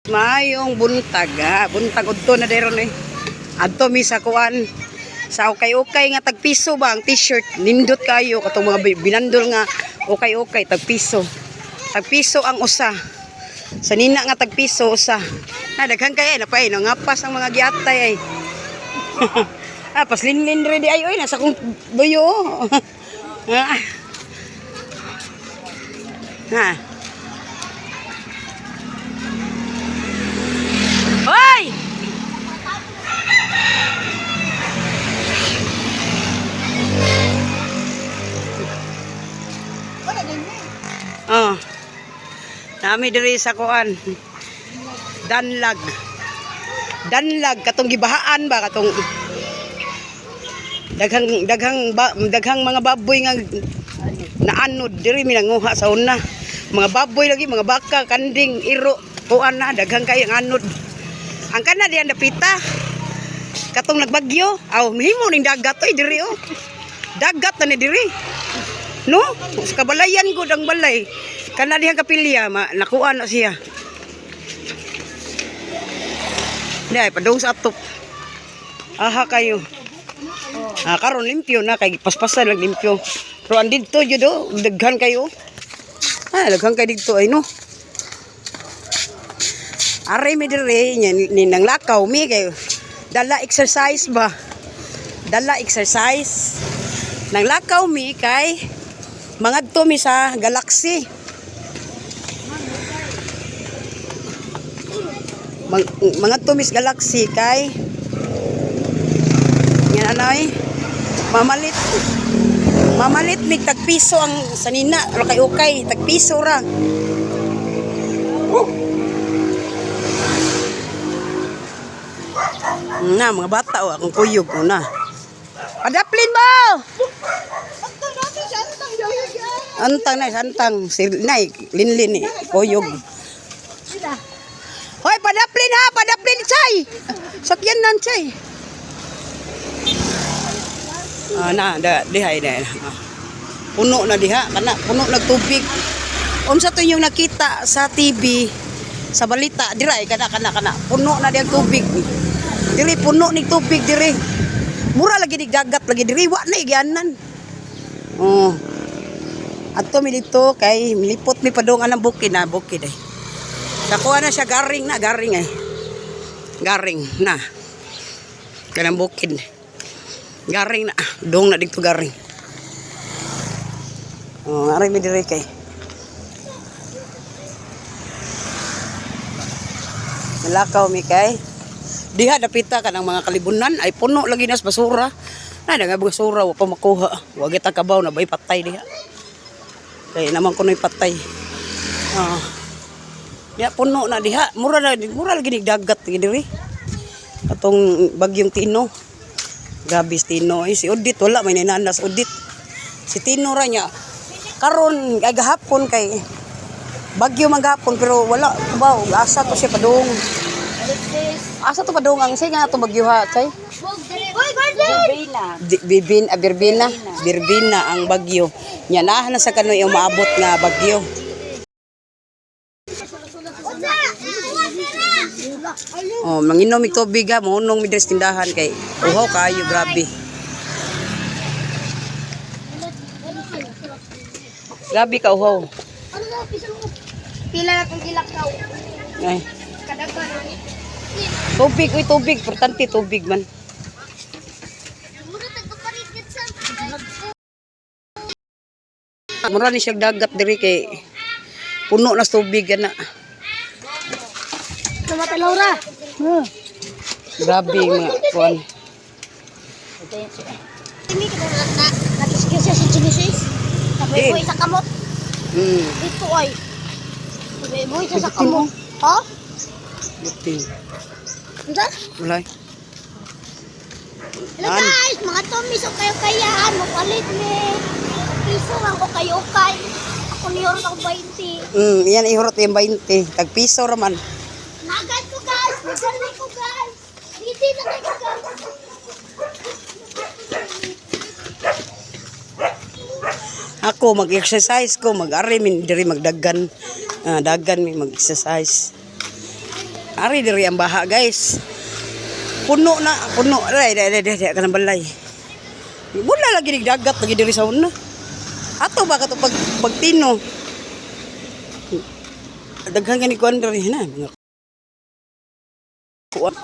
Mayong buntag ha. Buntag udto na deron eh. Adto mi sa kuan. Sa ukay-ukay nga tagpiso ba ang t-shirt. Nindot kayo katong mga binandol nga ukay-ukay tagpiso. Tagpiso ang usa. Sa nina nga tagpiso usa. Na daghan kay na pay no ngapas ang mga giatay ay. Pas linlin ready ay oy nasa kong buyo. Ha. Hoy! Oh. Nami diri sa kuan. Danlag. Danlag katong gibahaan ba katong daghang mga baboy nga naanod diri minanguha sa una. Mga baboy lagi, mga baka, kanding, iro, kuan na daghang kay ang anod. Ang kana diyan dapita. Katong nagbagyo, aw himo ning dagat oy diri oh. Dagat na ni diri. No? Sa kabalayan gud ang balay. Kana diha kapilya nakuha na siya. Dai padung sa atop. Aha kayo. Karon limpyo na kay paspasan lang limpyo. Pero andito jud do daghan kayo. Daghan kay dito ay no. Aray mi dire ni nang lakaw mi kay dala exercise ba. Dala exercise. Nang lakaw mi kay mangadto mi sa Galaxy. Mangadto mi sa Galaxy kay yan anay mamalit mi tagpiso ang sanina kay okay tagpiso ra. Na mga bata akong kuyog ko na. Padaplin mo. Antang na antang nay linlin ni kuyog. Hoy padaplin ha, padaplin chay. Sakyan nan chay. Na dihay na. Puno na diha kana puno nagtubig. Unsa to yung nakita sa TV sa balita diray kana puno na diang tubig. Diri puno ning tubig diri. Mura lagi di dagat lagi diri wa na igyanan. Oh. Adto mi dito kay milipot mi padong anang bukid na bukid ay. Nakuha na siya garing ay. Garing na. Kanang bukid. Garing na. Dong na dito garing. Oh, ari mi diri kay. Nalakaw mi kay. Diha dapita ka ng mga kalibunan ay puno lagi nas basura. Na nga basura wa pa makuha. Wa kita kabaw na bay patay diha. Kay naman kunoy patay. Diha puno na diha. Mura lagi ni dagat diri. Atong bagyong Tino. Gabis Tino ay si Udit wala may ninanas Udit. Si Tino ra nya. Karon ay gahapon kay bagyo maghapon pero wala kabaw. Asa to siya padung. Asa to padungang say nga to bagyuha chay? Birbina ang bagyo. Nya na sa kanoy umaabot nga bagyo. Oh, manginom mig tubig ha, munong mi dres tindahan kay uhaw kayo grabe. Grabe ka uhaw. Pila na tong gilakaw. Ay. Kadaghan. Tubig, tubig. Importante tubig man. Mura ni siya dagat diri kay puno na tubig na. Tumata Laura. Grabe mga kuan. Ini kita nag-discuss sa Genesis. Taboy sa kamot. Dito ay. Taboy sa kamot. Ha? Buti. Unsa? Wala. Hello guys, mga tomis o kayo kayaan, mapalit ni piso lang ko kayo kay. Ako niyor ng 20. Yan ihurot yung 20. Tag piso raman. Nagad ko guys, nagad ko guys. Hindi na kayo guys. Ako mag-exercise ko, mag-ari min diri magdagan. Dagan mi mag-exercise. Ari diri ang baha, guys. Puno na, puno. Dai kanang balay. Wala lagi ning dagat lagi diri sa una. Ato ba kato pagtino. Daghan gani kuan diri na. Mga kuan.